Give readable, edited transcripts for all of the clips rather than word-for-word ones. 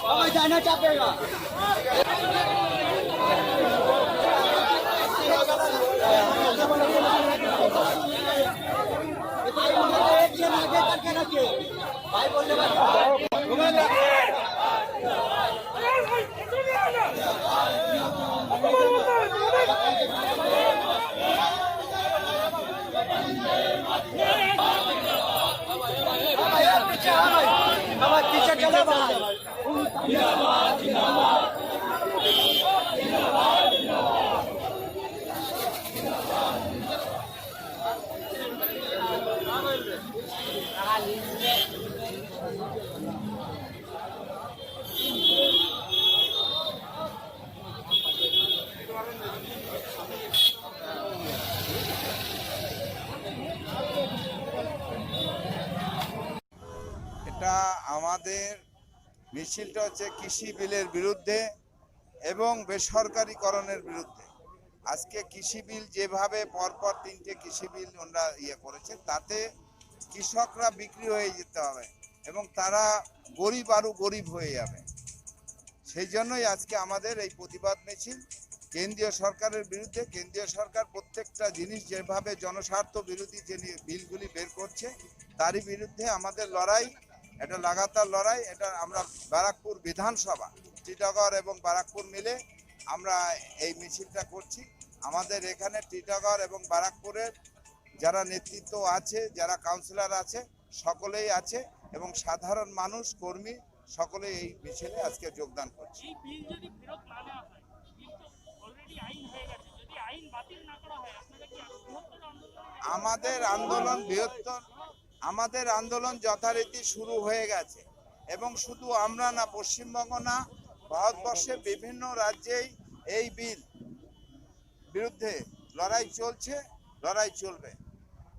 সবাই যায় না চাপেগা ভাই বলতে আমার টিচার চলে ভাই এটা আমাদের মিছিলটা হচ্ছে কৃষি বিলের বিরুদ্ধে এবং বেসরকারিকরণের বিরুদ্ধে। আজকে কৃষি বিল যেভাবে পরপর 3টে কৃষি বিল ওনারা করেছে, তাতে কৃষকরা বিক্রি হয়ে যেতে হবে এবং তারা গরিব আরও গরিব হয়ে যাবে। সেই জন্যই আজকে আমাদের এই প্রতিবাদ মিছিল কেন্দ্রীয় সরকারের বিরুদ্ধে। কেন্দ্রীয় সরকার প্রত্যেকটা জিনিস যেভাবে জনস্বার্থ বিরোধী যে বিলগুলি বের করছে, তারই বিরুদ্ধে আমাদের লড়াই, এটা লাগাতার লড়াই। এটা আমরা ব্যারাকপুর বিধানসভা, টিটাগড় এবং ব্যারাকপুর মিলে আমরা এই মিছিলটা করছি। আমাদের এখানে টিটাগড় এবং ব্যারাকপুরের যারা নেতৃত্ব আছে, যারা কাউন্সিলর আছে, সকলেই আছে এবং সাধারণ মানুষ, কর্মী সকলেই এই মিছিলে আজকে যোগদান করছে। আমাদের আন্দোলন বৃহত্তর, আমাদের আন্দোলন যথারীতি শুরু হয়ে গেছে এবং শুধু আমরা না, পশ্চিমবঙ্গ না, ভারতবর্ষের বিভিন্ন রাজ্যেই এই বিল বিরুদ্ধে লড়াই চলছে, লড়াই চলবে।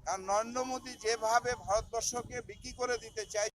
কারণ নরেন্দ্র মোদী যেভাবে ভারতবর্ষকে বিক্রি করে দিতে চাই,